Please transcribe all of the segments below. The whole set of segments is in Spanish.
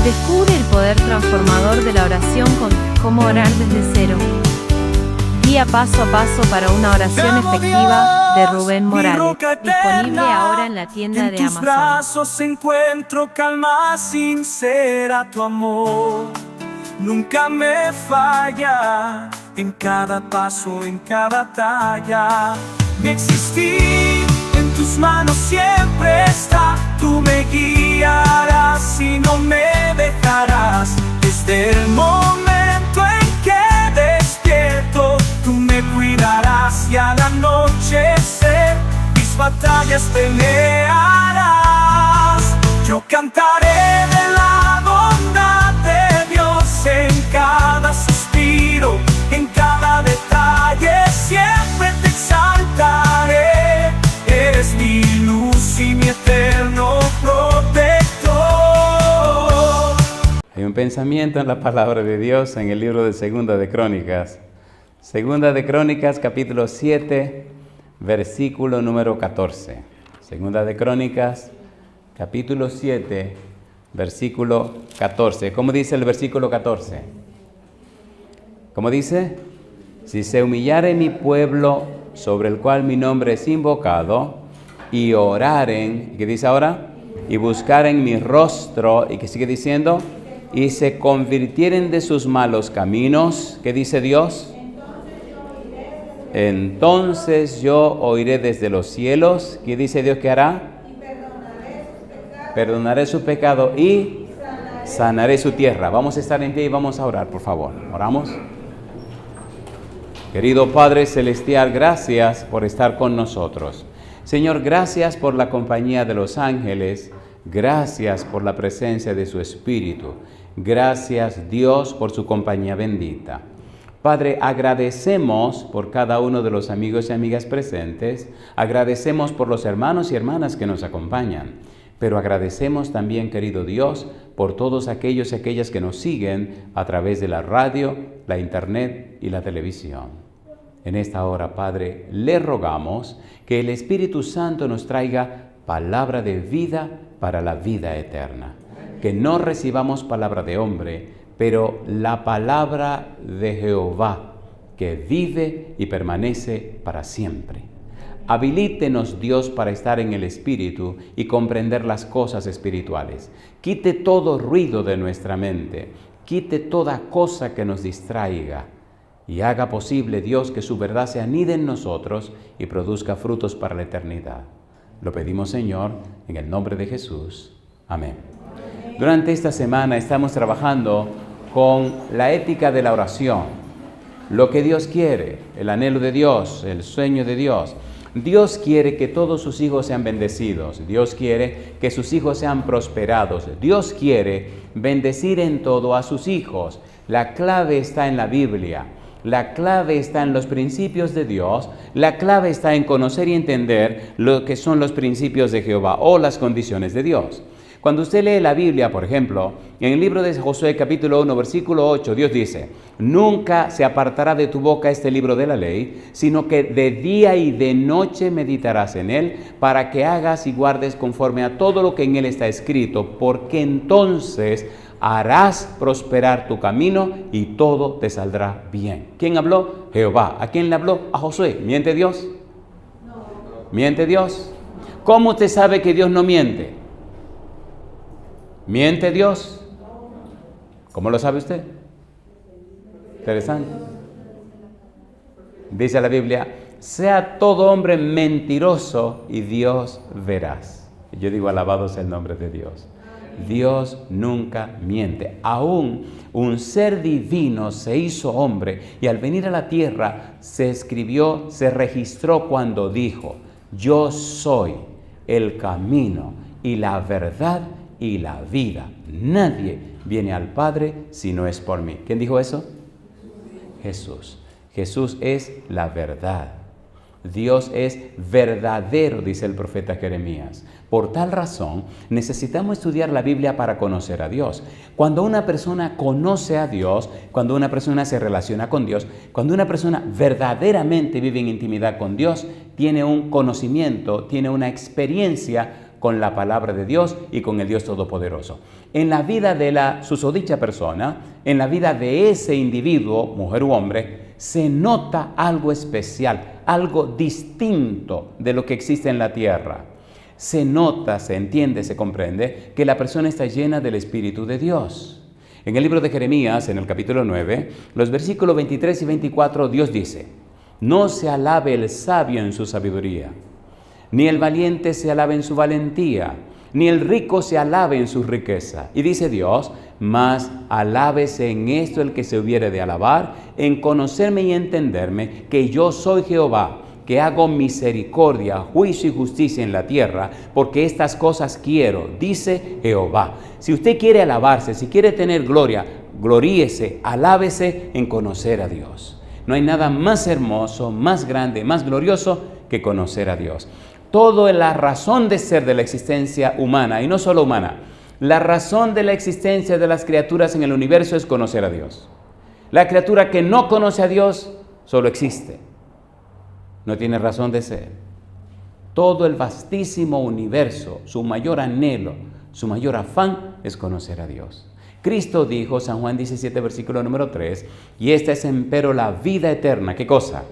Descubre el poder transformador de la oración con Cómo orar desde cero. Guía paso a paso para una oración efectiva de Rubén Morales. Disponible ahora en la tienda de Amazon. En tus brazos encuentro calma sincera, tu amor nunca me falla. En cada paso, en cada talla, mi existir en tus manos siempre está. Tú me guiarás y no me dejarás. Desde el momento en que despierto, tú me cuidarás y al anochecer mis batallas pelearás. Yo cantaré de la bondad de Dios en cada suspiro, en cada detalle, siempre te exaltaré. Eres mi luz y mi eterno protector. Hay un pensamiento en la palabra de Dios en el libro de Segunda de Crónicas. Segunda de Crónicas, capítulo 7, versículo número 14. Segunda de Crónicas, capítulo 7, versículo 14. ¿Cómo dice el versículo 14? ¿Cómo dice? Si se humillare mi pueblo, sobre el cual mi nombre es invocado, y oraren, ¿qué dice ahora? Y buscaren mi rostro, ¿y qué sigue diciendo? Y se convirtieren de sus malos caminos, ¿qué dice Dios? Entonces yo oiré desde los cielos, ¿qué dice Dios que hará? Perdonaré su pecado y sanaré su tierra. Vamos a estar en pie y vamos a orar, por favor. ¿Oramos? Querido Padre Celestial, gracias por estar con nosotros. Señor, gracias por la compañía de los ángeles. Gracias por la presencia de su Espíritu. Gracias, Dios, por su compañía bendita. Padre, agradecemos por cada uno de los amigos y amigas presentes. Agradecemos por los hermanos y hermanas que nos acompañan. Pero agradecemos también, querido Dios, por todos aquellos y aquellas que nos siguen a través de la radio, la internet y la televisión. En esta hora, Padre, le rogamos que el Espíritu Santo nos traiga palabra de vida para la vida eterna. Que no recibamos palabra de hombre, pero la palabra de Jehová, que vive y permanece para siempre. Habilítenos, Dios, para estar en el Espíritu y comprender las cosas espirituales. Quite todo ruido de nuestra mente, quite toda cosa que nos distraiga y haga posible, Dios, que su verdad se anide en nosotros y produzca frutos para la eternidad. Lo pedimos, Señor, en el nombre de Jesús. Amén. Durante esta semana estamos trabajando con la ética de la oración, lo que Dios quiere, el anhelo de Dios, el sueño de Dios. Dios quiere que todos sus hijos sean bendecidos. Dios quiere que sus hijos sean prosperados. Dios quiere bendecir en todo a sus hijos. La clave está en la Biblia. La clave está en los principios de Dios. La clave está en conocer y entender lo que son los principios de Jehová o las condiciones de Dios. Cuando usted lee la Biblia, por ejemplo, en el libro de Josué capítulo 1, versículo 8, Dios dice: nunca se apartará de tu boca este libro de la ley, sino que de día y de noche meditarás en él, para que hagas y guardes conforme a todo lo que en él está escrito, porque entonces harás prosperar tu camino y todo te saldrá bien. ¿Quién habló? Jehová. ¿A quién le habló? A Josué. ¿Miente Dios? No. ¿Miente Dios? ¿Cómo usted sabe que Dios no miente? ¿Miente Dios? ¿Cómo lo sabe usted? Interesante. Dice la Biblia: sea todo hombre mentiroso y Dios veraz. Yo digo, alabado sea el nombre de Dios. Dios nunca miente. Aún un ser divino se hizo hombre y al venir a la tierra se escribió, se registró cuando dijo: yo soy el camino y la verdad y la vida. Nadie viene al Padre si no es por mí. ¿Quién dijo eso? Jesús. Jesús es la verdad. Dios es verdadero, dice el profeta Jeremías. Por tal razón, necesitamos estudiar la Biblia para conocer a Dios. Cuando una persona conoce a Dios, cuando una persona se relaciona con Dios, cuando una persona verdaderamente vive en intimidad con Dios, tiene un conocimiento, tiene una experiencia con la palabra de Dios y con el Dios Todopoderoso. En la vida de la susodicha persona, en la vida de ese individuo, mujer u hombre, se nota algo especial, algo distinto de lo que existe en la tierra. Se nota, se entiende, se comprende que la persona está llena del Espíritu de Dios. En el libro de Jeremías, en el capítulo 9, los versículos 23 y 24, Dios dice: no se alabe el sabio en su sabiduría, ni el valiente se alabe en su valentía, ni el rico se alabe en su riqueza. Y dice Dios: mas alábese en esto el que se hubiere de alabar, en conocerme y entenderme, que yo soy Jehová, que hago misericordia, juicio y justicia en la tierra, porque estas cosas quiero, dice Jehová. Si usted quiere alabarse, si quiere tener gloria, gloríese, alábese en conocer a Dios. No hay nada más hermoso, más grande, más glorioso que conocer a Dios. Toda la razón de ser de la existencia humana, y no solo humana, la razón de la existencia de las criaturas en el universo es conocer a Dios. La criatura que no conoce a Dios solo existe. No tiene razón de ser. Todo el vastísimo universo, su mayor anhelo, su mayor afán es conocer a Dios. Cristo dijo, San Juan 17, versículo número 3, y esta es empero la vida eterna. ¿Qué cosa?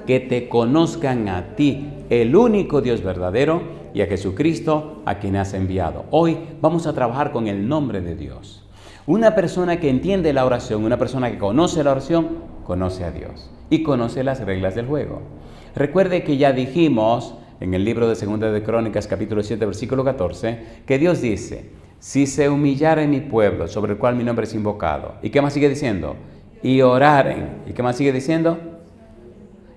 Que te conozcan a ti, el único Dios verdadero, y a Jesucristo, a quien has enviado. Hoy vamos a trabajar con el nombre de Dios. Una persona que entiende la oración, una persona que conoce la oración, conoce a Dios y conoce las reglas del juego. Recuerde que ya dijimos en el libro de Segunda de Crónicas, capítulo 7, versículo 14, que Dios dice: si se humillare mi pueblo, sobre el cual mi nombre es invocado. ¿Y qué más sigue diciendo? Y oraren. ¿Y qué más sigue diciendo?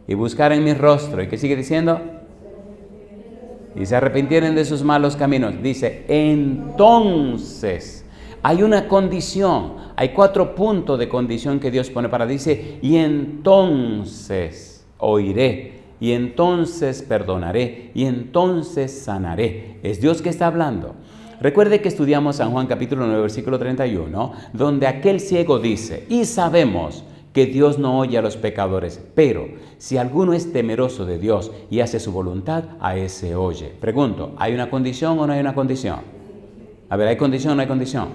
Y buscaren mi rostro. ¿Y qué sigue diciendo? Y se arrepintieren de sus malos caminos. Dice, entonces, hay una condición, hay 4 puntos de condición que Dios pone para, dice, y entonces oiré, y entonces perdonaré, y entonces sanaré. Es Dios que está hablando. Recuerde que estudiamos San Juan capítulo 9, versículo 31, donde aquel ciego dice, y sabemos que Dios no oye a los pecadores, pero si alguno es temeroso de Dios y hace su voluntad, a ese oye. Pregunto, ¿hay una condición o no hay una condición? A ver, ¿hay condición o no hay condición?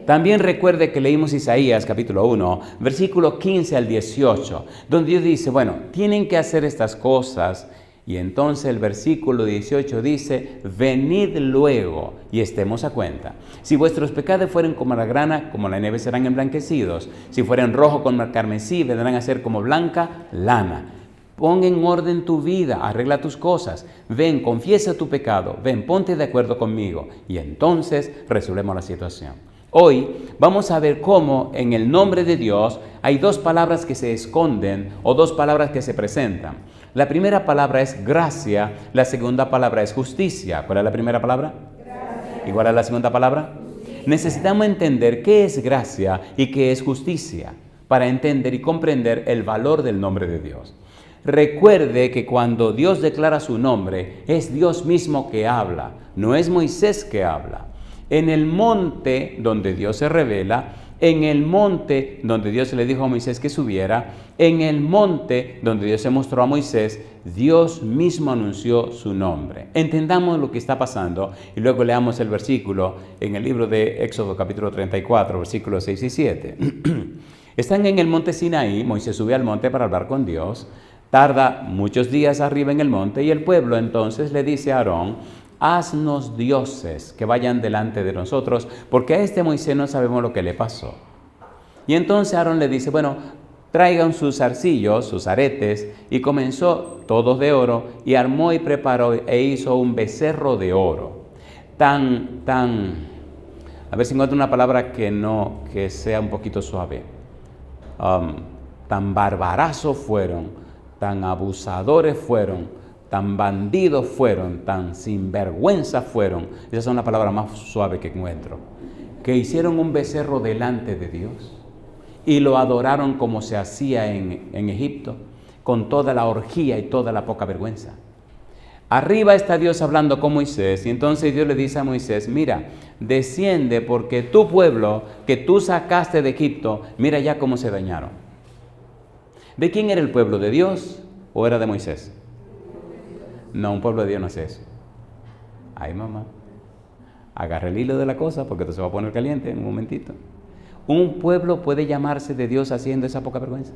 También recuerde que leímos Isaías capítulo 1, versículo 15 al 18, donde Dios dice, bueno, tienen que hacer estas cosas. Y entonces el versículo 18 dice, venid luego y estemos a cuenta. Si vuestros pecados fueren como la grana, como la nieve serán emblanquecidos. Si fueren rojo como el carmesí, vendrán a ser como blanca lana. Pon en orden tu vida, arregla tus cosas. Ven, confiesa tu pecado. Ven, ponte de acuerdo conmigo. Y entonces resolvemos la situación. Hoy vamos a ver cómo en el nombre de Dios hay 2 palabras que se esconden o 2 palabras que se presentan. La primera palabra es gracia, la segunda palabra es justicia. ¿Cuál es la primera palabra? Gracia. ¿Y cuál es la segunda palabra? Justicia. Necesitamos entender qué es gracia y qué es justicia para entender y comprender el valor del nombre de Dios. Recuerde que cuando Dios declara su nombre, es Dios mismo que habla, no es Moisés que habla. En el monte donde Dios se revela, en el monte donde Dios le dijo a Moisés que subiera, en el monte donde Dios se mostró a Moisés, Dios mismo anunció su nombre. Entendamos lo que está pasando y luego leamos el versículo en el libro de Éxodo capítulo 34, versículos 6 y 7. Están en el monte Sinaí, Moisés sube al monte para hablar con Dios, tarda muchos días arriba en el monte y el pueblo entonces le dice a Aarón, haznos dioses que vayan delante de nosotros, porque a este Moisés no sabemos lo que le pasó. Y entonces Aarón le dice, bueno, traigan sus arcillos, sus aretes, y comenzó todos de oro, y armó y preparó e hizo un becerro de oro. A ver si encuentro una palabra que sea un poquito suave. Tan barbarazos fueron, tan abusadores fueron, tan bandidos fueron, tan sinvergüenza fueron, esas son las palabras más suaves que encuentro, que hicieron un becerro delante de Dios y lo adoraron como se hacía en Egipto, con toda la orgía y toda la poca vergüenza. Arriba está Dios hablando con Moisés y entonces Dios le dice a Moisés, mira, desciende porque tu pueblo que tú sacaste de Egipto, mira ya cómo se dañaron. ¿De quién era el pueblo? ¿De Dios o era de Moisés? No, un pueblo de Dios no es eso. Ay, mamá, agarra el hilo de la cosa porque esto se va a poner caliente en un momentito. ¿Un pueblo puede llamarse de Dios haciendo esa poca vergüenza?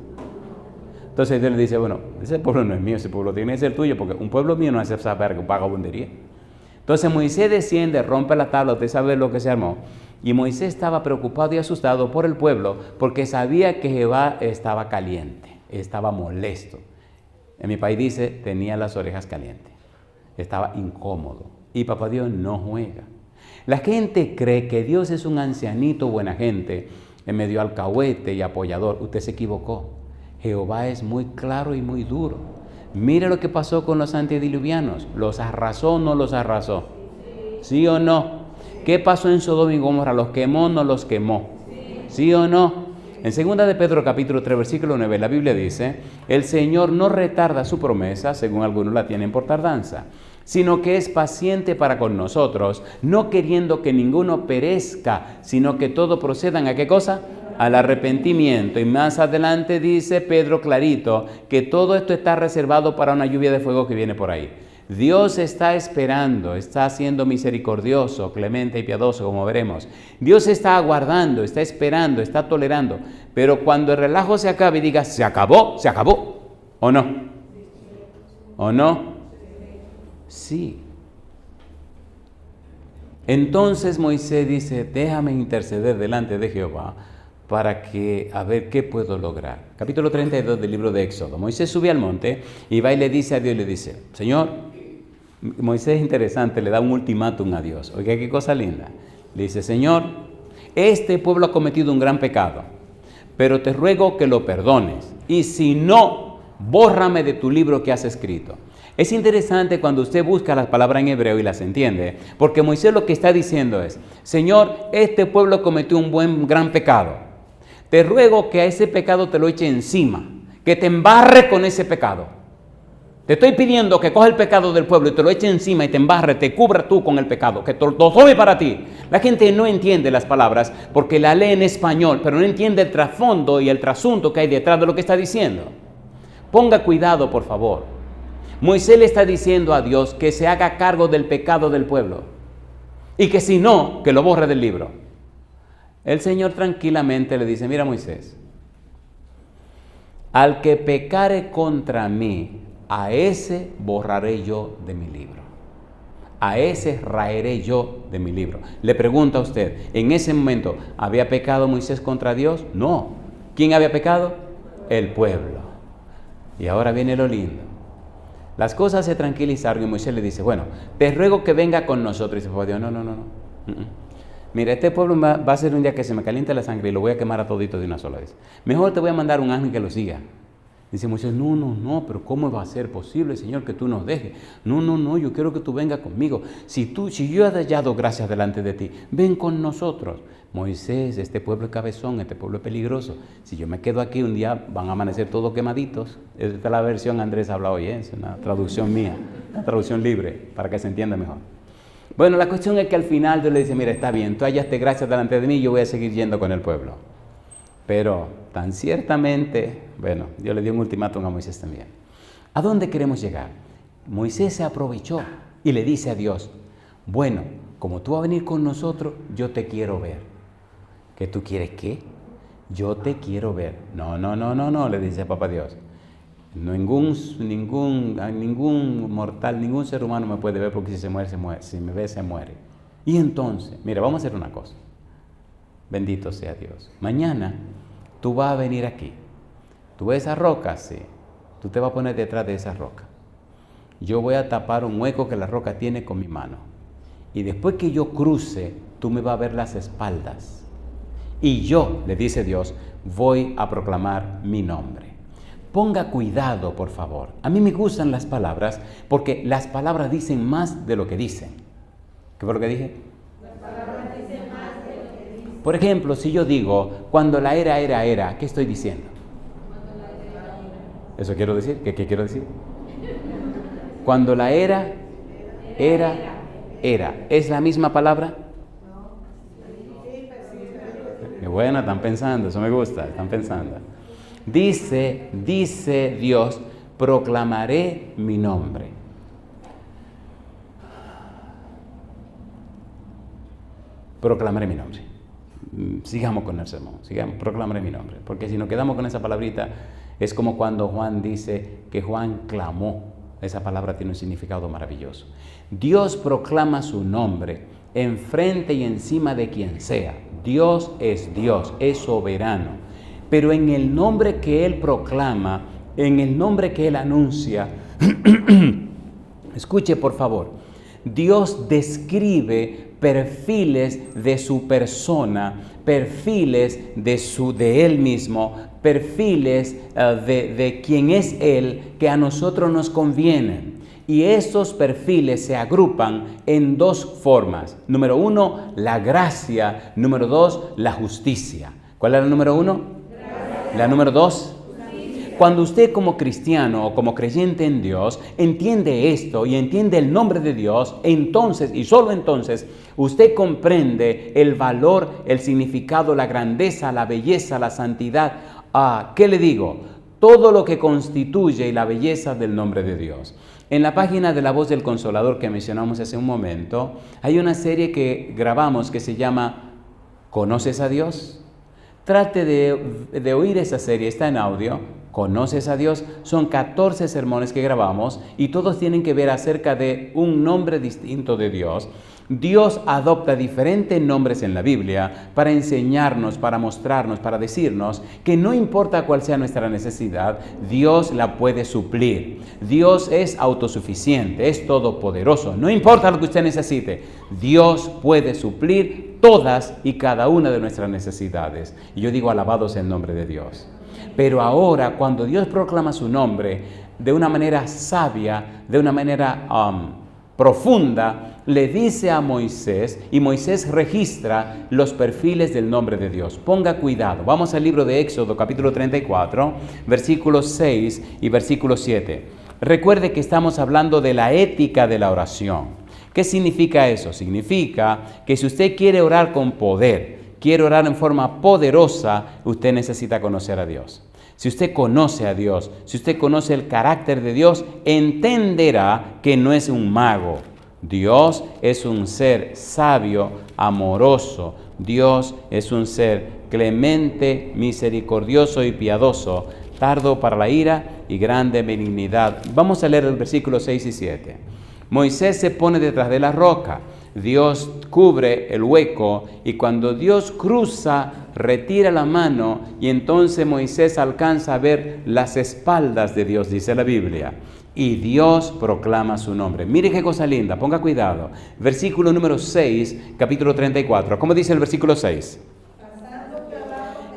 Entonces Dios le dice, bueno, ese pueblo no es mío, ese pueblo tiene que ser tuyo, porque un pueblo mío no hace esa vagabundería. Entonces Moisés desciende, rompe la tabla, usted sabe lo que se armó. Y Moisés estaba preocupado y asustado por el pueblo, porque sabía que Jehová estaba caliente, estaba molesto. En mi país dice, tenía las orejas calientes, estaba incómodo. Y papá Dios no juega. La gente cree que Dios es un ancianito buena gente, en medio alcahuete y apoyador. Usted se equivocó. Jehová es muy claro y muy duro. Mire lo que pasó con los antediluvianos. ¿Los arrasó o no los arrasó? ¿Sí o no? ¿Qué pasó en Sodoma y Gomorra? ¿Los quemó o no los quemó? ¿Sí o no? En 2 de Pedro capítulo 3 versículo 9 la Biblia dice, el Señor no retarda su promesa, según algunos la tienen por tardanza, sino que es paciente para con nosotros, no queriendo que ninguno perezca, sino que todos procedan ¿a qué cosa? Al arrepentimiento. Y más adelante dice Pedro clarito que todo esto está reservado para una lluvia de fuego que viene por ahí. Dios está esperando, está siendo misericordioso, clemente y piadoso, como veremos. Dios está aguardando, está esperando, está tolerando. Pero cuando el relajo se acabe y diga, se acabó, ¿o no? ¿O no? Sí. Entonces Moisés dice, déjame interceder delante de Jehová para que, a ver qué puedo lograr. Capítulo 32 del libro de Éxodo. Moisés sube al monte y va y le dice a Dios, le dice, Señor, Moisés es interesante, le da un ultimátum a Dios. Oiga, qué cosa linda. Le dice, Señor, este pueblo ha cometido un gran pecado, pero te ruego que lo perdones. Y si no, bórrame de tu libro que has escrito. Es interesante cuando usted busca las palabras en hebreo y las entiende, porque Moisés lo que está diciendo es, Señor, este pueblo cometió un gran pecado. Te ruego que a ese pecado te lo eche encima, que te embarre con ese pecado. Te estoy pidiendo que coja el pecado del pueblo y te lo eche encima y te embarre, te cubra tú con el pecado, que lo tome para ti. La gente no entiende las palabras porque la lee en español, pero no entiende el trasfondo y el trasunto que hay detrás de lo que está diciendo. Ponga cuidado, por favor. Moisés le está diciendo a Dios que se haga cargo del pecado del pueblo y que si no, que lo borre del libro. El Señor tranquilamente le dice, mira Moisés, al que pecare contra mí, a ese borraré yo de mi libro. A ese raeré yo de mi libro. Le pregunto a usted, ¿en ese momento había pecado Moisés contra Dios? No. ¿Quién había pecado? El pueblo. Y ahora viene lo lindo. Las cosas se tranquilizaron y Moisés le dice, bueno, te ruego que venga con nosotros. Y dice, Dios, no. Mira, este pueblo va a ser un día que se me caliente la sangre y lo voy a quemar a todito de una sola vez. Mejor te voy a mandar un ángel que lo siga. Dice Moisés, no, pero ¿cómo va a ser posible, Señor, que tú nos dejes? No, yo quiero que tú vengas conmigo. Si yo he hallado gracias delante de ti, ven con nosotros. Moisés, este pueblo es cabezón, este pueblo es peligroso. Si yo me quedo aquí, un día van a amanecer todos quemaditos. Esta es la versión Andrés habla hoy, es una traducción mía, una traducción libre, para que se entienda mejor. Bueno, la cuestión es que al final Dios le dice, mira, está bien, tú hallaste gracias delante de mí, yo voy a seguir yendo con el pueblo. Pero tan ciertamente, bueno, Dios le dio un ultimátum a Moisés también. ¿A dónde queremos llegar? Moisés se aprovechó y le dice a Dios, bueno, como tú vas a venir con nosotros, yo te quiero ver. ¿Qué tú quieres qué? Yo te quiero ver. No, le dice papá Dios. Ningún mortal, ningún ser humano me puede ver porque si se muere, se muere. Si me ve, se muere. Y entonces, mira, vamos a hacer una cosa. Bendito sea Dios. Mañana tú vas a venir aquí. ¿Tú ves esa roca? Sí. Tú te vas a poner detrás de esa roca. Yo voy a tapar un hueco que la roca tiene con mi mano. Y después que yo cruce, tú me vas a ver las espaldas. Y yo, le dice Dios, voy a proclamar mi nombre. Ponga cuidado, por favor. A mí me gustan las palabras porque las palabras dicen más de lo que dicen. ¿Qué fue lo que dije? Por ejemplo, si yo digo, cuando la era, ¿qué estoy diciendo? ¿Eso quiero decir? ¿Qué quiero decir? Cuando la era. ¿Es la misma palabra? Qué buena, están pensando, eso me gusta, están pensando. Dice Dios, proclamaré mi nombre. proclamaré mi nombre. Sigamos con el sermón, proclamaré mi nombre. Porque si nos quedamos con esa palabrita, es como cuando Juan dice que Juan clamó. Esa palabra tiene un significado maravilloso. Dios proclama su nombre enfrente y encima de quien sea. Dios, es soberano. Pero en el nombre que Él proclama, en el nombre que Él anuncia, escuche por favor, Dios describe perfiles de su persona, perfiles de Él mismo, perfiles de quién es Él, que a nosotros nos convienen. Y esos perfiles se agrupan en dos formas. Número uno, la gracia. Número dos, la justicia. ¿Cuál es la número uno? Gracia. La número dos. Cuando usted como cristiano o como creyente en Dios entiende esto y entiende el nombre de Dios, entonces y solo entonces usted comprende el valor, el significado, la grandeza, la belleza, la santidad. ¿Qué le digo? Todo lo que constituye la belleza del nombre de Dios. En la página de La Voz del Consolador que mencionamos hace un momento, hay una serie que grabamos que se llama ¿Conoces a Dios? Trate de oír esa serie, está en audio. ¿Conoces a Dios? Son 14 sermones que grabamos y todos tienen que ver acerca de un nombre distinto de Dios. Dios adopta diferentes nombres en la Biblia para enseñarnos, para mostrarnos, para decirnos que no importa cuál sea nuestra necesidad, Dios la puede suplir. Dios es autosuficiente, es todopoderoso. No importa lo que usted necesite, Dios puede suplir todas y cada una de nuestras necesidades. Y yo digo, alabados el nombre de Dios. Pero ahora, cuando Dios proclama su nombre de una manera sabia, de una manera profunda, le dice a Moisés, y Moisés registra los perfiles del nombre de Dios. Ponga cuidado. Vamos al libro de Éxodo, capítulo 34, versículos 6 y versículo 7. Recuerde que estamos hablando de la ética de la oración. ¿Qué significa eso? Significa que si usted quiere orar con poder, quiere orar en forma poderosa, usted necesita conocer a Dios. Si usted conoce a Dios, si usted conoce el carácter de Dios, entenderá que no es un mago. Dios es un ser sabio, amoroso. Dios es un ser clemente, misericordioso y piadoso, tardo para la ira y grande benignidad. Vamos a leer el versículo 6 y 7. Moisés se pone detrás de la roca. Dios cubre el hueco y cuando Dios cruza, retira la mano y entonces Moisés alcanza a ver las espaldas de Dios, dice la Biblia. Y Dios proclama su nombre. Mire qué cosa linda, ponga cuidado. Versículo número 6, capítulo 34. ¿Cómo dice el versículo 6?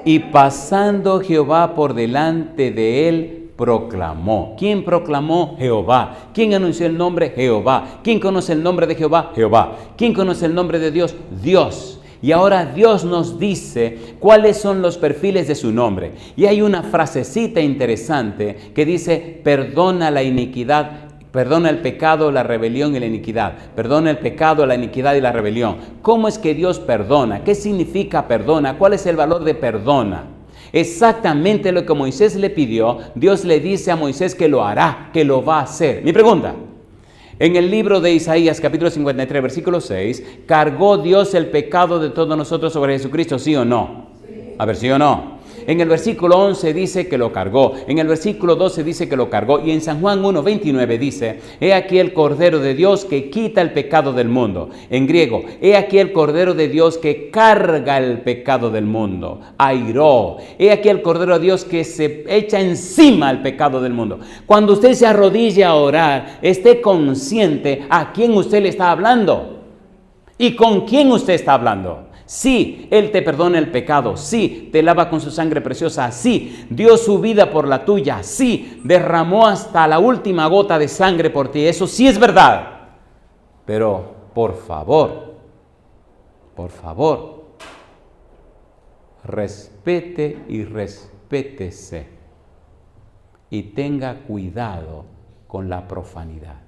Y pasando Jehová por delante de él, proclamó. ¿Quién proclamó? Jehová. ¿Quién anunció el nombre? Jehová. ¿Quién conoce el nombre de Jehová? Jehová. ¿Quién conoce el nombre de Dios? Dios. Y ahora Dios nos dice cuáles son los perfiles de su nombre. Y hay una frasecita interesante que dice, perdona la iniquidad, perdona el pecado, la rebelión y la iniquidad. Perdona el pecado, la iniquidad y la rebelión. ¿Cómo es que Dios perdona? ¿Qué significa perdona? ¿Cuál es el valor de perdona? Exactamente lo que Moisés le pidió, Dios le dice a Moisés que lo hará, que lo va a hacer. Mi pregunta, en el libro de Isaías, capítulo 53, versículo 6, ¿cargó Dios el pecado de todos nosotros sobre Jesucristo, sí o no? Sí. A ver, ¿sí o no? En el versículo 11 dice que lo cargó, en el versículo 12 dice que lo cargó y en San Juan 1:29 dice, he aquí el Cordero de Dios que quita el pecado del mundo. En griego, he aquí el Cordero de Dios que carga el pecado del mundo. Airó, he aquí el Cordero de Dios que se echa encima el pecado del mundo. Cuando usted se arrodilla a orar, esté consciente a quién usted le está hablando y con quién usted está hablando. Sí, Él te perdona el pecado. Sí, te lava con su sangre preciosa. Sí, dio su vida por la tuya. Sí, derramó hasta la última gota de sangre por ti. Eso sí es verdad. Pero, por favor, respete y respétese. Y tenga cuidado con la profanidad.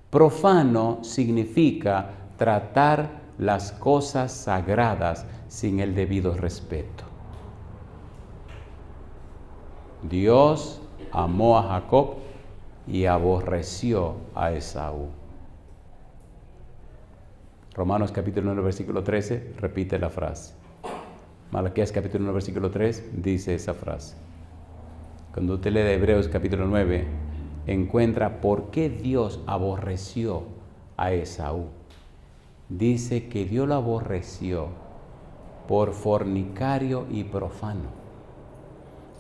Profano significa tratar las cosas sagradas sin el debido respeto. Dios amó a Jacob y aborreció a Esaú. Romanos capítulo 1, versículo 13, repite la frase. Malaquías capítulo 1, versículo 3, dice esa frase. Cuando usted lee de Hebreos capítulo 9, encuentra por qué Dios aborreció a Esaú. Dice que Dios lo aborreció por fornicario y profano.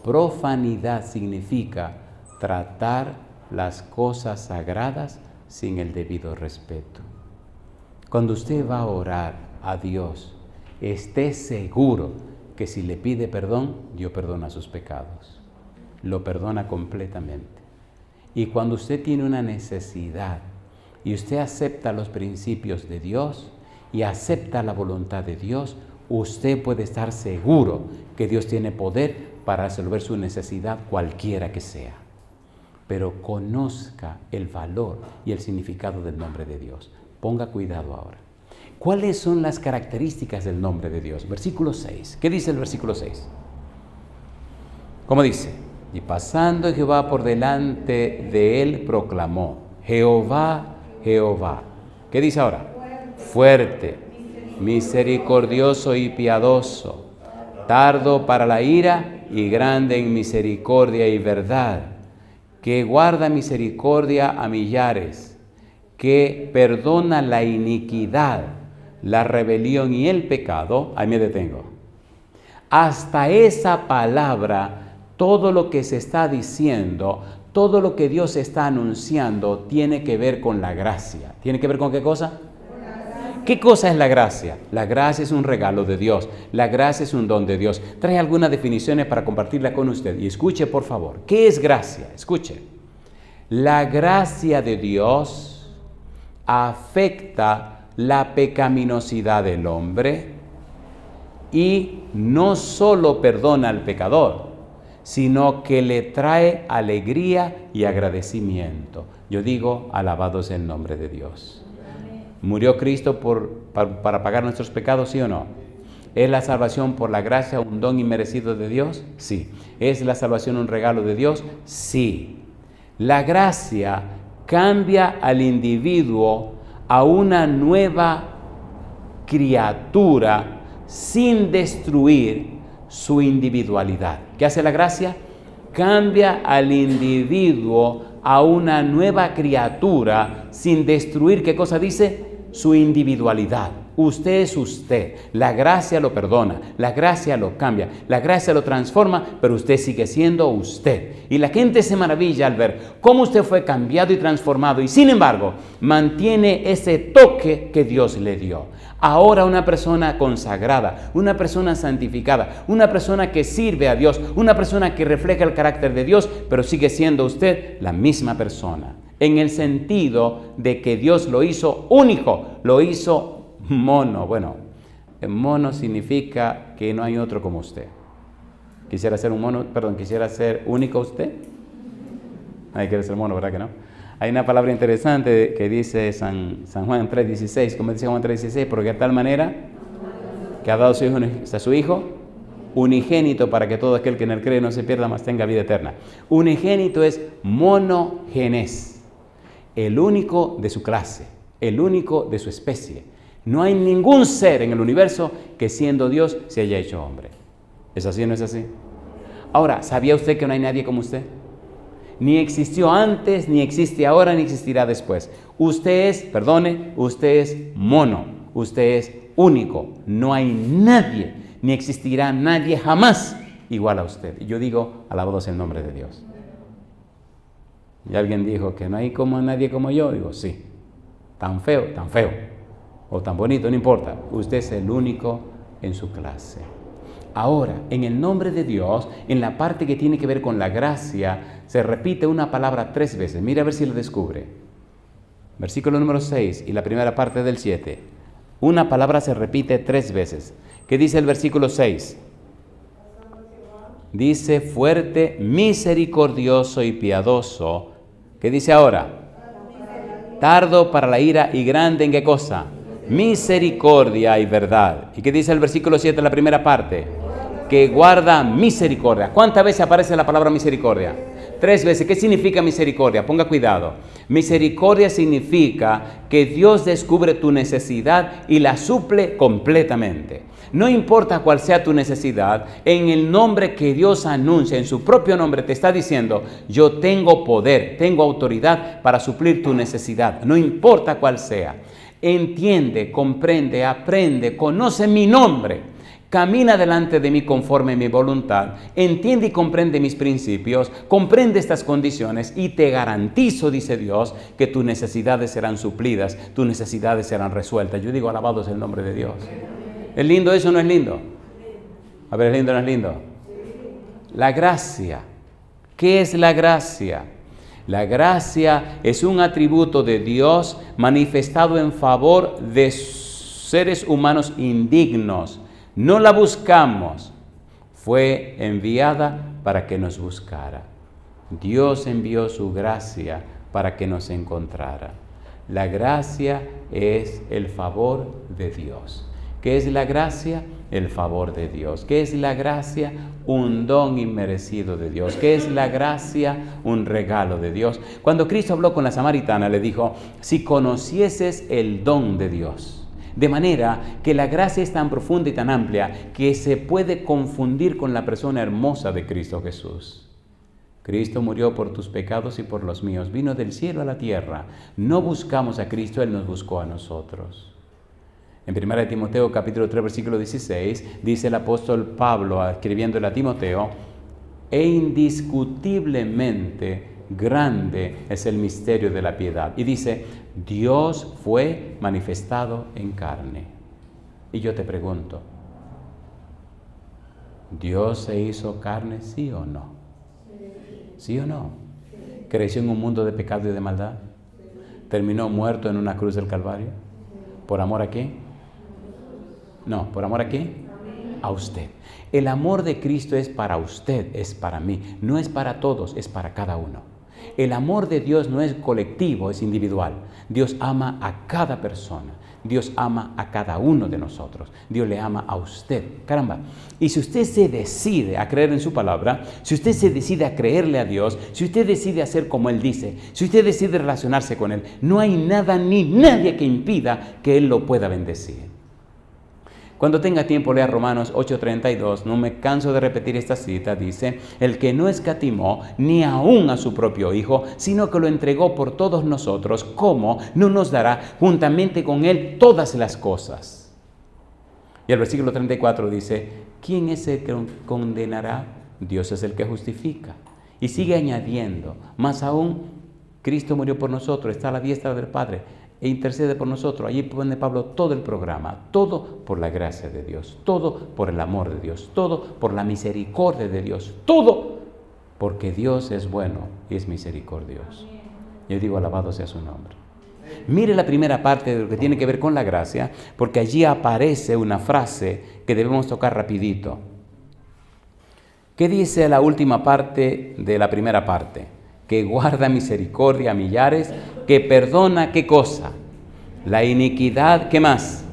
Profanidad significa tratar las cosas sagradas sin el debido respeto. Cuando usted va a orar a Dios, esté seguro que si le pide perdón, Dios perdona sus pecados. Lo perdona completamente. Y cuando usted tiene una necesidad y usted acepta los principios de Dios y acepta la voluntad de Dios, usted puede estar seguro que Dios tiene poder para resolver su necesidad cualquiera que sea. Pero conozca el valor y el significado del nombre de Dios. Ponga cuidado ahora. ¿Cuáles son las características del nombre de Dios? Versículo 6. ¿Qué dice el versículo 6? ¿Cómo dice? Y pasando Jehová por delante de él, proclamó: Jehová, Jehová. ¿Qué dice ahora? Fuerte, misericordioso y piadoso, tardo para la ira y grande en misericordia y verdad, que guarda misericordia a millares, que perdona la iniquidad, la rebelión y el pecado. Ahí me detengo. Hasta esa palabra, todo lo que se está diciendo, todo lo que Dios está anunciando, tiene que ver con la gracia. ¿Tiene que ver con qué cosa? ¿Qué cosa es la gracia? La gracia es un regalo de Dios. La gracia es un don de Dios. Trae algunas definiciones para compartirla con usted. Y escuche, por favor. ¿Qué es gracia? Escuche. La gracia de Dios afecta la pecaminosidad del hombre y no solo perdona al pecador, sino que le trae alegría y agradecimiento. Yo digo, alabado sea el nombre de Dios. ¿Murió Cristo para pagar nuestros pecados, sí o no? ¿Es la salvación por la gracia un don inmerecido de Dios? Sí. ¿Es la salvación un regalo de Dios? Sí. La gracia cambia al individuo a una nueva criatura sin destruir su individualidad. ¿Qué hace la gracia? Cambia al individuo a una nueva criatura sin destruir, ¿qué cosa dice? Su individualidad. Usted es usted. La gracia lo perdona, la gracia lo cambia, la gracia lo transforma, pero usted sigue siendo usted. Y la gente se maravilla al ver cómo usted fue cambiado y transformado y sin embargo mantiene ese toque que Dios le dio. Ahora una persona consagrada, una persona santificada, una persona que sirve a Dios, una persona que refleja el carácter de Dios, pero sigue siendo usted la misma persona. En el sentido de que Dios lo hizo único, lo hizo mono. Bueno, mono significa que no hay otro como usted. Quisiera ser único usted. Nadie quiere ser mono, ¿verdad que no? Hay una palabra interesante que dice San Juan 3:16, como dice Juan 3:16, porque de tal manera que ha dado a su Hijo unigénito para que todo aquel que en él cree no se pierda, mas tenga vida eterna. Unigénito es monogenes, el único de su clase, el único de su especie. No hay ningún ser en el universo que siendo Dios se haya hecho hombre. ¿Es así o no es así? Ahora, ¿sabía usted que no hay nadie como usted? Ni existió antes, ni existe ahora, ni existirá después. Usted es mono, usted es único. No hay nadie, ni existirá nadie jamás igual a usted. Y yo digo, alabado sea el nombre de Dios. Y alguien dijo que no hay nadie como yo. Digo, sí, tan feo, o tan bonito, no importa. Usted es el único en su clase. Ahora, en el nombre de Dios, en la parte que tiene que ver con la gracia, se repite una palabra 3 veces. Mira a ver si lo descubre. Versículo número 6 y la primera parte del 7. Una palabra se repite 3 veces. ¿Qué dice el versículo 6? Dice fuerte, misericordioso y piadoso. ¿Qué dice ahora? Tardo para la ira y grande ¿en qué cosa? Misericordia y verdad. ¿Y qué dice el versículo 7, la primera parte? Que guarda misericordia. ¿Cuántas veces aparece la palabra misericordia? 3 veces. ¿Qué significa misericordia? Ponga cuidado. Misericordia significa que Dios descubre tu necesidad y la suple completamente. No importa cuál sea tu necesidad, en el nombre que Dios anuncia, en su propio nombre te está diciendo, yo tengo poder, tengo autoridad para suplir tu necesidad, no importa cuál sea. Entiende, comprende, aprende, conoce mi nombre. Camina delante de mí conforme a mi voluntad, entiende y comprende mis principios, comprende estas condiciones y te garantizo, dice Dios, que tus necesidades serán suplidas, tus necesidades serán resueltas. Yo digo, alabado es el nombre de Dios. ¿Es lindo eso o no es lindo? A ver, ¿es lindo o no es lindo? La gracia. ¿Qué es la gracia? La gracia es un atributo de Dios manifestado en favor de seres humanos indignos. No la buscamos, fue enviada para que nos buscara. Dios envió su gracia para que nos encontrara. La gracia es el favor de Dios. ¿Qué es la gracia? El favor de Dios. ¿Qué es la gracia? Un don inmerecido de Dios. ¿Qué es la gracia? Un regalo de Dios. Cuando Cristo habló con la samaritana, le dijo, si conocieses el don de Dios. De manera que la gracia es tan profunda y tan amplia que se puede confundir con la persona hermosa de Cristo Jesús. Cristo murió por tus pecados y por los míos. Vino del cielo a la tierra. No buscamos a Cristo, Él nos buscó a nosotros. En 1 Timoteo capítulo 3 versículo 16 dice el apóstol Pablo escribiéndole a Timoteo, e indiscutiblemente grande es el misterio de la piedad. Y dice, Dios fue manifestado en carne. Y yo te pregunto, ¿Dios se hizo carne, sí o no? ¿Sí o no? ¿Creció en un mundo de pecado y de maldad? ¿Terminó muerto en una cruz del Calvario? ¿Por amor a qué? No, ¿por amor a qué? A usted. El amor de Cristo es para usted, es para mí. No es para todos, es para cada uno. El amor de Dios no es colectivo, es individual. Dios ama a cada persona. Dios ama a cada uno de nosotros. Dios le ama a usted. Caramba. Y si usted se decide a creer en su palabra, si usted se decide a creerle a Dios, si usted decide hacer como Él dice, si usted decide relacionarse con Él, no hay nada ni nadie que impida que Él lo pueda bendecir. Cuando tenga tiempo, lea Romanos 8:32, no me canso de repetir esta cita, dice, el que no escatimó ni aún a su propio Hijo, sino que lo entregó por todos nosotros, ¿cómo no nos dará juntamente con Él todas las cosas? Y el versículo 34 dice, ¿quién es el que condenará? Dios es el que justifica. Y sigue añadiendo, más aún, Cristo murió por nosotros, está a la diestra del Padre, e intercede por nosotros. Allí pone Pablo todo el programa, todo por la gracia de Dios, todo por el amor de Dios, todo por la misericordia de Dios, todo porque Dios es bueno y es misericordioso. Yo digo, alabado sea su nombre. Mire la primera parte de lo que tiene que ver con la gracia, porque allí aparece una frase que debemos tocar rapidito. ¿Qué dice la última parte de la primera parte? Que guarda misericordia a millares, que perdona, ¿qué cosa? La iniquidad, ¿qué más?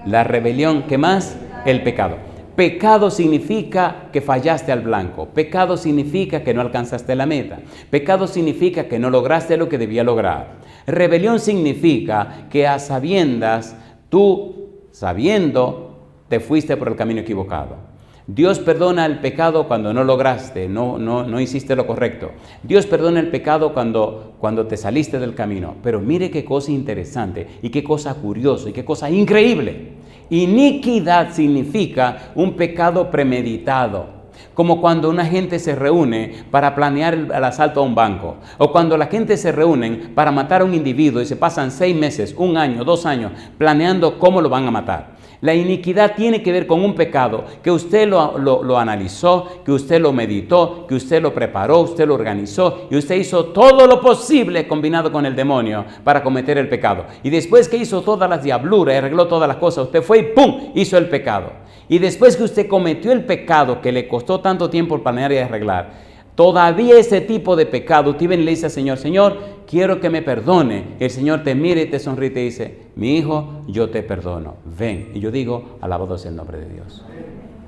La rebelión, ¿qué más? El pecado. Pecado significa que fallaste al blanco. Pecado significa que no alcanzaste la meta. Pecado significa que no lograste lo que debía lograr. Rebelión significa que a sabiendas, tú, sabiendo, te fuiste por el camino equivocado. Dios perdona el pecado cuando no lograste, no hiciste lo correcto. Dios perdona el pecado cuando te saliste del camino. Pero mire qué cosa interesante y qué cosa curiosa y qué cosa increíble. Iniquidad significa un pecado premeditado. Como cuando una gente se reúne para planear el asalto a un banco. O cuando la gente se reúnen para matar a un individuo y se pasan 6 meses, 1 año, 2 años planeando cómo lo van a matar. La iniquidad tiene que ver con un pecado que usted lo analizó, que usted lo meditó, que usted lo preparó, usted lo organizó y usted hizo todo lo posible combinado con el demonio para cometer el pecado. Y después que hizo todas las diabluras y arregló todas las cosas, usted fue y ¡pum!, hizo el pecado. Y después que usted cometió el pecado que le costó tanto tiempo planear y arreglar, todavía ese tipo de pecado, usted viene y le dice al Señor, Señor, quiero que me perdone. El Señor te mira y te sonríe y te dice, mi hijo, yo te perdono, ven. Y yo digo, alabado sea el nombre de Dios.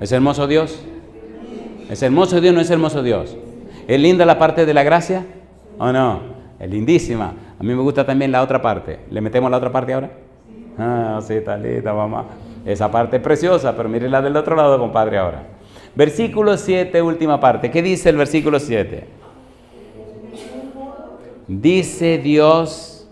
¿Es hermoso Dios? ¿Es hermoso Dios o no es hermoso Dios? ¿Es linda la parte de la gracia o no? Es lindísima. A mí me gusta también la otra parte. ¿Le metemos la otra parte ahora? Ah, sí, está linda, mamá. Esa parte es preciosa, pero mire la del otro lado, compadre, ahora. Versículo 7, última parte. ¿Qué dice el versículo 7? Dice Dios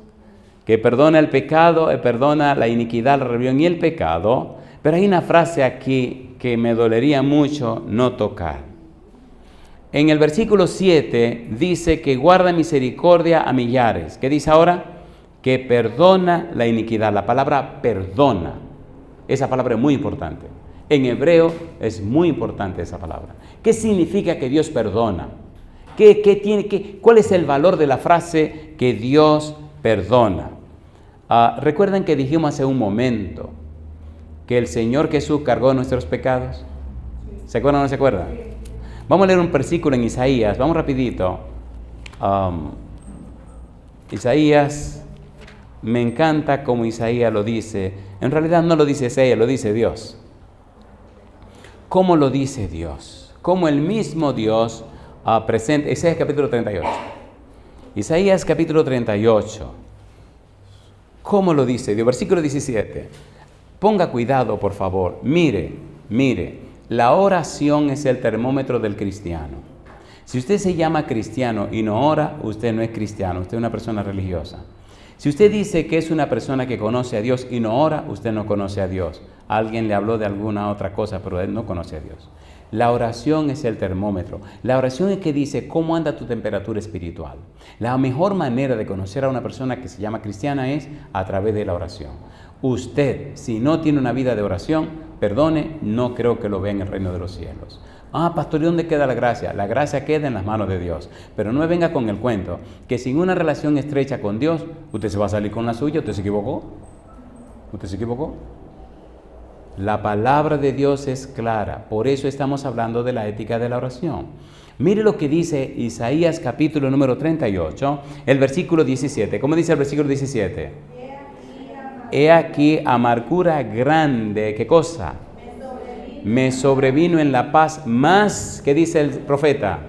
que perdona el pecado, perdona la iniquidad, la rebelión y el pecado. Pero hay una frase aquí que me dolería mucho no tocar. En el versículo 7 dice que guarda misericordia a millares. ¿Qué dice ahora? Que perdona la iniquidad. La palabra perdona. Esa palabra es muy importante. En hebreo es muy importante esa palabra. ¿Qué significa que Dios perdona? ¿Cuál es el valor de la frase que Dios perdona? Recuerden que dijimos hace un momento que el Señor Jesús cargó nuestros pecados. ¿Se acuerdan o no se acuerdan? Vamos a leer un versículo en Isaías. Vamos rapidito. Isaías, me encanta como Isaías lo dice. En realidad no lo dice Isaías, lo dice Dios. ¿Cómo lo dice Dios? Como el mismo Dios presente. Isaías capítulo 38. Isaías capítulo 38. ¿Cómo lo dice Dios? Versículo 17. Ponga cuidado, por favor. Mire. La oración es el termómetro del cristiano. Si usted se llama cristiano y no ora, usted no es cristiano, usted es una persona religiosa. Si usted dice que es una persona que conoce a Dios y no ora, usted no conoce a Dios. Alguien le habló de alguna otra cosa, pero él no conoce a Dios. La oración es el termómetro. La oración es que dice cómo anda tu temperatura espiritual. La mejor manera de conocer a una persona que se llama cristiana es a través de la oración. Usted, si no tiene una vida de oración, perdone, no creo que lo vea en el reino de los cielos. Pastor, ¿y dónde queda la gracia? La gracia queda en las manos de Dios. Pero no me venga con el cuento que sin una relación estrecha con Dios, usted se va a salir con la suya. ¿Usted se equivocó? ¿Usted se equivocó? La palabra de Dios es clara. Por eso estamos hablando de la ética de la oración. Mire lo que dice Isaías capítulo número 38, el versículo 17. ¿Cómo dice el versículo 17? He aquí amargura grande. ¿Qué cosa? Me sobrevino en la paz más. ¿Qué dice el profeta?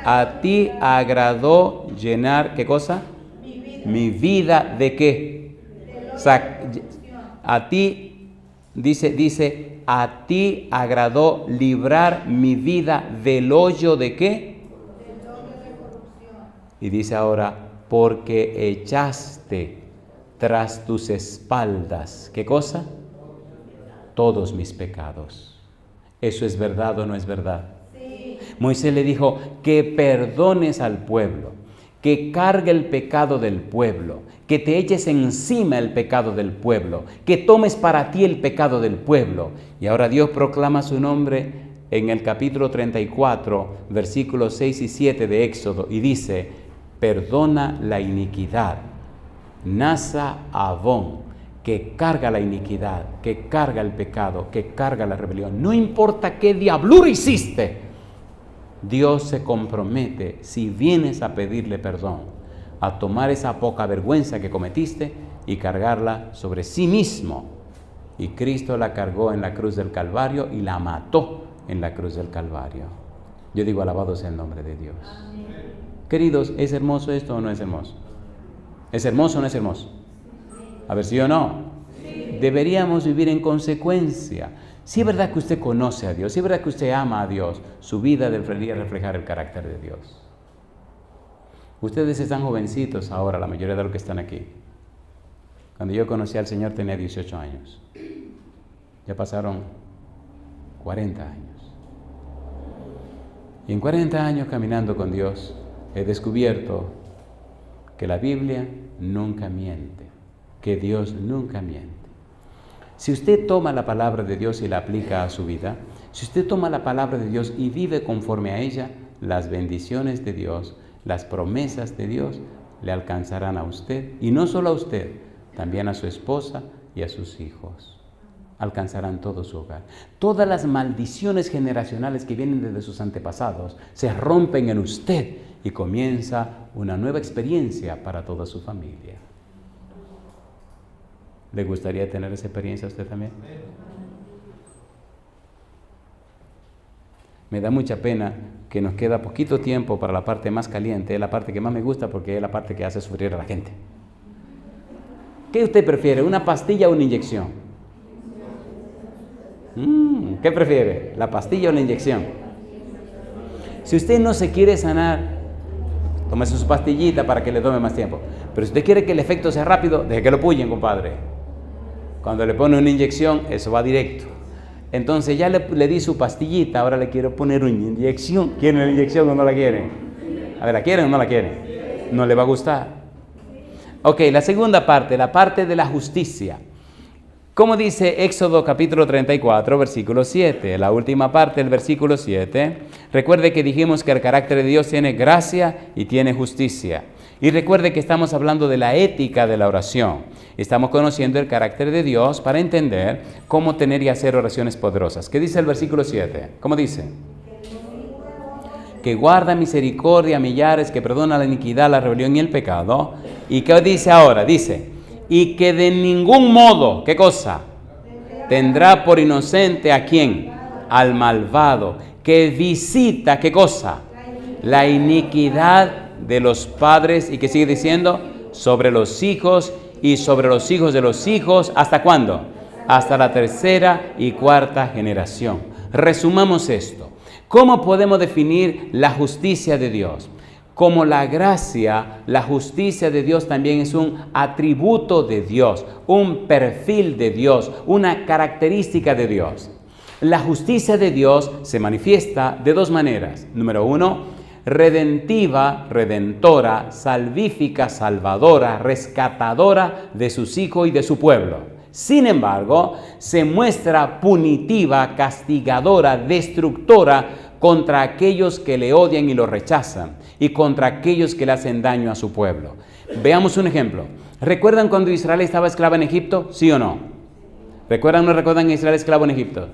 A ti agradó llenar. ¿Qué cosa? Mi vida ¿de qué? A ti dice, a ti agradó librar mi vida del hoyo ¿de qué? Y dice ahora, porque echaste tras tus espaldas, ¿qué cosa? Todos mis pecados. ¿Eso es verdad o no es verdad? Sí. Moisés le dijo que perdones al pueblo, que cargue el pecado del pueblo, que te eches encima el pecado del pueblo, que tomes para ti el pecado del pueblo. Y ahora Dios proclama su nombre en el capítulo 34, versículos 6 y 7 de Éxodo, y dice, perdona la iniquidad. Nasa Avón, que carga la iniquidad, que carga el pecado, que carga la rebelión. No importa qué diablura hiciste, Dios se compromete, si vienes a pedirle perdón, a tomar esa poca vergüenza que cometiste y cargarla sobre sí mismo. Y Cristo la cargó en la cruz del Calvario y la mató en la cruz del Calvario. Yo digo, alabado sea el nombre de Dios. Amén. Queridos, ¿es hermoso esto o no es hermoso? ¿Es hermoso o no es hermoso? A ver, ¿sí o no? Sí. Deberíamos vivir en consecuencia. Si es verdad que usted conoce a Dios, si es verdad que usted ama a Dios, su vida debería reflejar el carácter de Dios. Ustedes están jovencitos ahora, la mayoría de los que están aquí. Cuando yo conocí al Señor tenía 18 años. Ya pasaron 40 años. Y en 40 años caminando con Dios, he descubierto que la Biblia nunca miente, que Dios nunca miente. Si usted toma la palabra de Dios y la aplica a su vida, si usted toma la palabra de Dios y vive conforme a ella, las bendiciones de Dios, las promesas de Dios le alcanzarán a usted, y no solo a usted, también a su esposa y a sus hijos. Alcanzarán todo su hogar. Todas las maldiciones generacionales que vienen desde sus antepasados se rompen en usted y comienza una nueva experiencia para toda su familia. ¿Le gustaría tener esa experiencia a usted también? Me da mucha pena que nos queda poquito tiempo para la parte más caliente, es la parte que más me gusta porque es la parte que hace sufrir a la gente. ¿Qué usted prefiere, una pastilla o una inyección? ¿Qué prefiere, la pastilla o la inyección? Si usted no se quiere sanar, tómese su pastillita para que le tome más tiempo. Pero si usted quiere que el efecto sea rápido, deje que lo puyen, compadre. Cuando le pone una inyección, eso va directo. Entonces ya le di su pastillita, ahora le quiero poner una inyección. ¿Quieren la inyección o no la quieren? A ver, ¿la quieren o no la quieren? No le va a gustar. Ok, la segunda parte, la parte de la justicia. Como dice Éxodo capítulo 34, versículo 7, la última parte del versículo 7, recuerde que dijimos que el carácter de Dios tiene gracia y tiene justicia. Y recuerde que estamos hablando de la ética de la oración. Estamos conociendo el carácter de Dios para entender cómo tener y hacer oraciones poderosas. ¿Qué dice el versículo 7? ¿Cómo dice? Que guarda misericordia a millares, que perdona la iniquidad, la rebelión y el pecado. ¿Y qué dice ahora? Dice, y que de ningún modo, ¿qué cosa? Tendrá por inocente ¿a quién? Al malvado, que visita, ¿qué cosa? La iniquidad de los padres, y que sigue diciendo, sobre los hijos y sobre los hijos de los hijos, ¿hasta cuándo? Hasta la tercera y cuarta generación. Resumamos esto. ¿Cómo podemos definir la justicia de Dios? Como la gracia, la justicia de Dios también es un atributo de Dios, un perfil de Dios, una característica de Dios. La justicia de Dios se manifiesta de dos maneras. Número uno, redentiva, redentora, salvífica, salvadora, rescatadora de sus hijos y de su pueblo. Sin embargo, se muestra punitiva, castigadora, destructora contra aquellos que le odian y lo rechazan y contra aquellos que le hacen daño a su pueblo. Veamos un ejemplo. ¿Recuerdan cuando Israel estaba esclava en Egipto? ¿Sí o no? ¿Recuerdan o no recuerdan Israel esclavo en Egipto?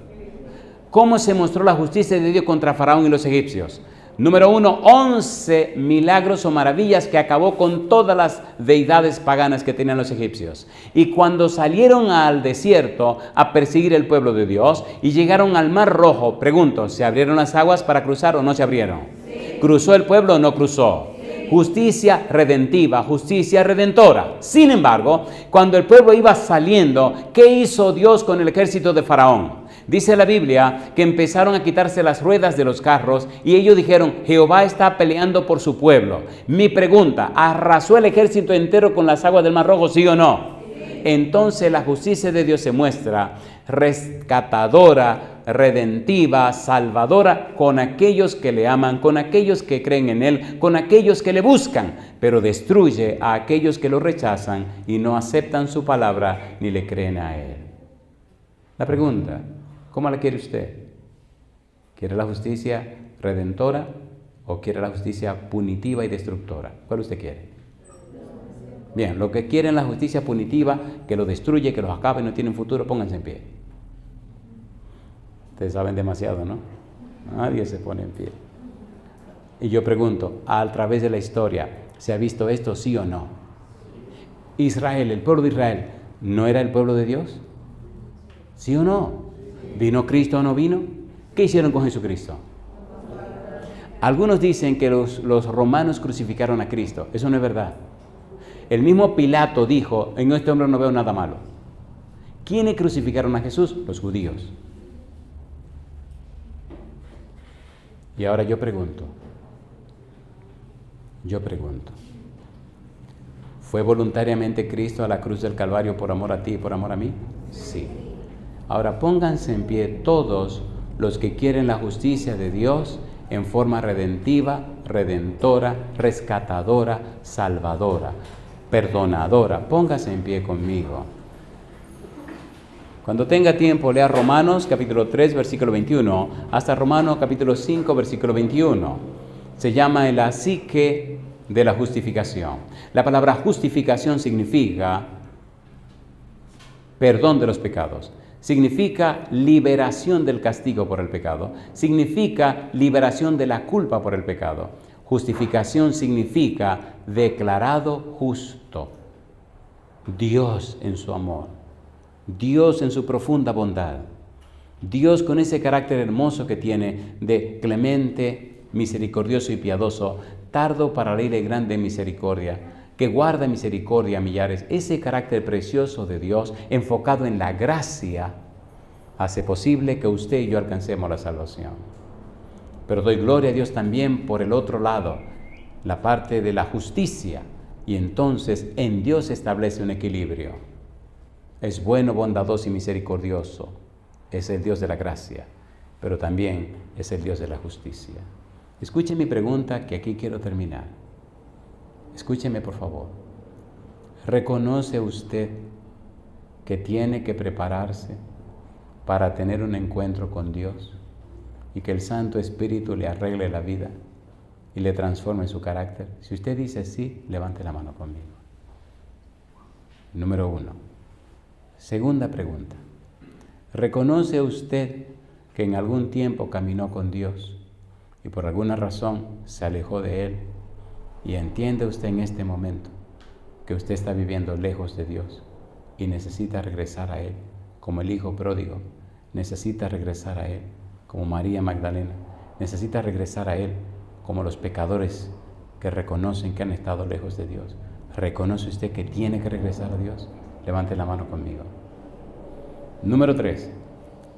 ¿Cómo se mostró la justicia de Dios contra Faraón y los egipcios? Número uno, 11 milagros o maravillas que acabó con todas las deidades paganas que tenían los egipcios. Y cuando salieron al desierto a perseguir el pueblo de Dios y llegaron al Mar Rojo, pregunto, ¿se abrieron las aguas para cruzar o no se abrieron? Sí. ¿Cruzó el pueblo o no cruzó? Sí. Justicia redentiva, justicia redentora. Sin embargo, cuando el pueblo iba saliendo, ¿qué hizo Dios con el ejército de Faraón? Dice la Biblia que empezaron a quitarse las ruedas de los carros y ellos dijeron, Jehová está peleando por su pueblo. Mi pregunta, ¿arrasó el ejército entero con las aguas del Mar Rojo, sí o no? Sí. Entonces la justicia de Dios se muestra rescatadora, redentiva, salvadora con aquellos que le aman, con aquellos que creen en Él, con aquellos que le buscan, pero destruye a aquellos que lo rechazan y no aceptan su palabra ni le creen a Él. La pregunta, ¿cómo la quiere usted? ¿Quiere la justicia redentora o quiere la justicia punitiva y destructora? ¿Cuál usted quiere? Bien, lo que quieren la justicia punitiva, que lo destruye, que los acabe y no tienen futuro, pónganse en pie. Ustedes saben demasiado, ¿no? Nadie se pone en pie. Y yo pregunto, a través de la historia, ¿se ha visto esto, sí o no? Israel, el pueblo de Israel, ¿no era el pueblo de Dios? ¿Sí o no? ¿Vino Cristo o no vino? ¿Qué hicieron con Jesucristo? Algunos dicen que los romanos crucificaron a Cristo. Eso no es verdad. El mismo Pilato dijo, en este hombre no veo nada malo. ¿Quiénes crucificaron a Jesús? Los judíos. Y ahora yo pregunto, ¿fue voluntariamente Cristo a la cruz del Calvario por amor a ti y por amor a mí? Sí. Ahora pónganse en pie todos los que quieren la justicia de Dios en forma redentiva, redentora, rescatadora, salvadora, perdonadora. Póngase en pie conmigo. Cuando tenga tiempo, lea Romanos capítulo 3, versículo 21, hasta Romanos capítulo 5, versículo 21. Se llama la psique de la justificación. La palabra justificación significa perdón de los pecados. Significa liberación del castigo por el pecado. Significa liberación de la culpa por el pecado. Justificación significa declarado justo. Dios en su amor. Dios en su profunda bondad. Dios, con ese carácter hermoso que tiene de clemente, misericordioso y piadoso, tardo para la ira y grande en misericordia, que guarda misericordia a millares, ese carácter precioso de Dios, enfocado en la gracia, hace posible que usted y yo alcancemos la salvación. Pero doy gloria a Dios también por el otro lado, la parte de la justicia, y entonces en Dios se establece un equilibrio. Es bueno, bondadoso y misericordioso, es el Dios de la gracia, pero también es el Dios de la justicia. Escuche mi pregunta, que aquí quiero terminar. Escúcheme, por favor. ¿Reconoce usted que tiene que prepararse para tener un encuentro con Dios y que el Santo Espíritu le arregle la vida y le transforme su carácter? Si usted dice sí, levante la mano conmigo. Número 1. Segunda pregunta. ¿Reconoce usted que en algún tiempo caminó con Dios y por alguna razón se alejó de Él? Y entiende usted en este momento que usted está viviendo lejos de Dios y necesita regresar a Él, como el hijo pródigo, necesita regresar a Él, como María Magdalena, necesita regresar a Él, como los pecadores que reconocen que han estado lejos de Dios. ¿Reconoce usted que tiene que regresar a Dios? Levante la mano conmigo. Número 3.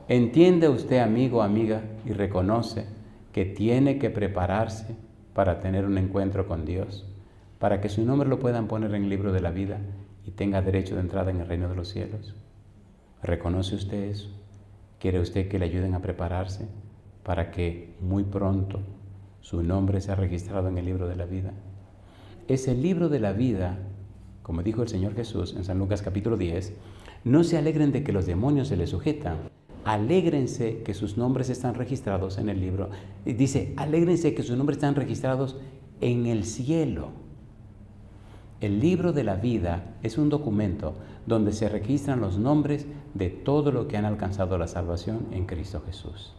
¿Entiende usted, amigo o amiga, y reconoce que tiene que prepararse para tener un encuentro con Dios, para que su nombre lo puedan poner en el libro de la vida y tenga derecho de entrada en el reino de los cielos? ¿Reconoce usted eso? ¿Quiere usted que le ayuden a prepararse para que muy pronto su nombre sea registrado en el libro de la vida? Ese libro de la vida, como dijo el Señor Jesús en San Lucas capítulo 10, no se alegren de que los demonios se les sujetan. Alégrense que sus nombres están registrados en el libro. Dice, alégrense que sus nombres están registrados en el cielo. El libro de la vida es un documento donde se registran los nombres de todo lo que han alcanzado la salvación en Cristo Jesús.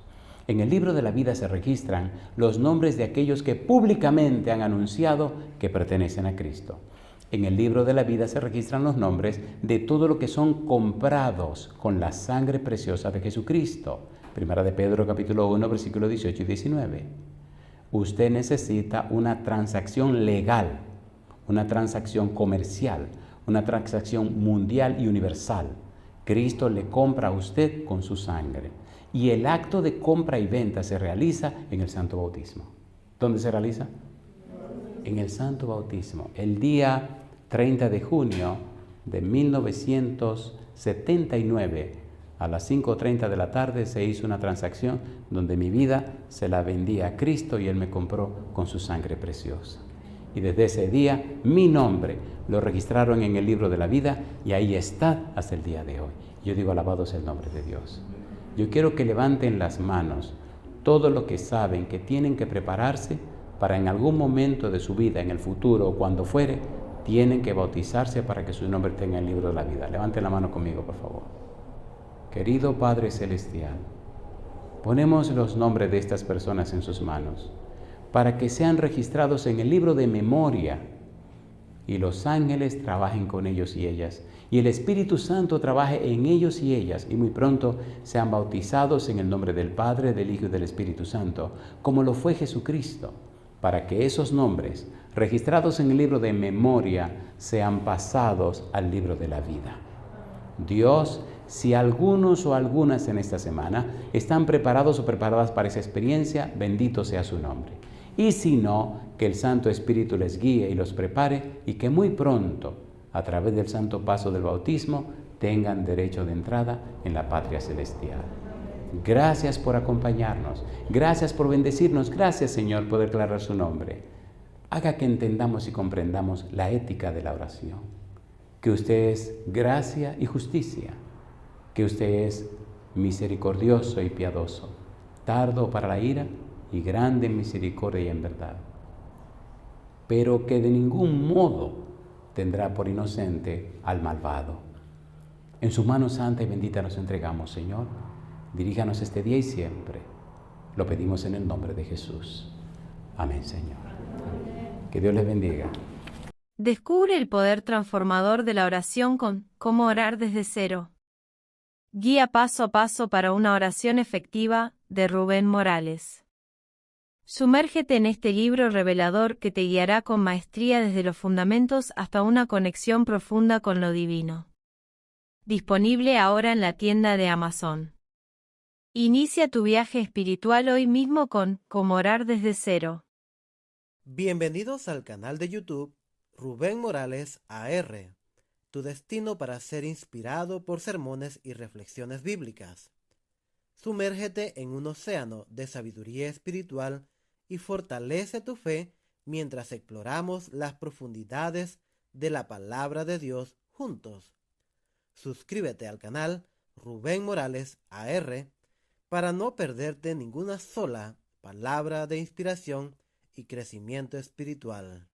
En el libro de la vida se registran los nombres de aquellos que públicamente han anunciado que pertenecen a Cristo. En el libro de la vida se registran los nombres de todo lo que son comprados con la sangre preciosa de Jesucristo. Primera de Pedro capítulo 1, versículos 18 y 19. Usted necesita una transacción legal, una transacción comercial, una transacción mundial y universal. Cristo le compra a usted con su sangre. Y el acto de compra y venta se realiza en el Santo Bautismo. ¿Dónde se realiza? En el Santo Bautismo. El día 30 de junio de 1979, a las 5:30 de la tarde, se hizo una transacción donde mi vida se la vendí a Cristo y Él me compró con su sangre preciosa. Y desde ese día, mi nombre lo registraron en el libro de la vida y ahí está hasta el día de hoy. Yo digo, alabado sea el nombre de Dios. Yo quiero que levanten las manos todo lo que saben que tienen que prepararse para en algún momento de su vida, en el futuro o cuando fuere, tienen que bautizarse para que su nombre esté en el libro de la vida. Levanten la mano conmigo, por favor. Querido Padre Celestial, ponemos los nombres de estas personas en sus manos para que sean registrados en el libro de memoria y los ángeles trabajen con ellos y ellas y el Espíritu Santo trabaje en ellos y ellas y muy pronto sean bautizados en el nombre del Padre, del Hijo y del Espíritu Santo, como lo fue Jesucristo, para que esos nombres registrados en el libro de memoria sean pasados al libro de la vida. Dios, si algunos o algunas en esta semana están preparados o preparadas para esa experiencia, bendito sea su nombre. Y si no, que el Santo Espíritu les guíe y los prepare y que muy pronto, a través del santo paso del bautismo, tengan derecho de entrada en la patria celestial. Gracias por acompañarnos, gracias por bendecirnos, gracias Señor por declarar su nombre. Haga que entendamos y comprendamos la ética de la oración, que usted es gracia y justicia, que usted es misericordioso y piadoso, tardo para la ira y grande en misericordia y en verdad, pero que de ningún modo tendrá por inocente al malvado. En su mano santa y bendita nos entregamos, Señor. Diríjanos este día y siempre. Lo pedimos en el nombre de Jesús. Amén, Señor. Que Dios les bendiga. Descubre el poder transformador de la oración con Cómo orar desde cero. Guía paso a paso para una oración efectiva, de Rubén Morales. Sumérgete en este libro revelador que te guiará con maestría desde los fundamentos hasta una conexión profunda con lo divino. Disponible ahora en la tienda de Amazon. Inicia tu viaje espiritual hoy mismo con Cómo orar desde cero. Bienvenidos al canal de YouTube Rubén Morales AR, tu destino para ser inspirado por sermones y reflexiones bíblicas. Sumérgete en un océano de sabiduría espiritual y fortalece tu fe mientras exploramos las profundidades de la palabra de Dios juntos. Suscríbete al canal Rubén Morales AR para no perderte ninguna sola palabra de inspiración y crecimiento espiritual.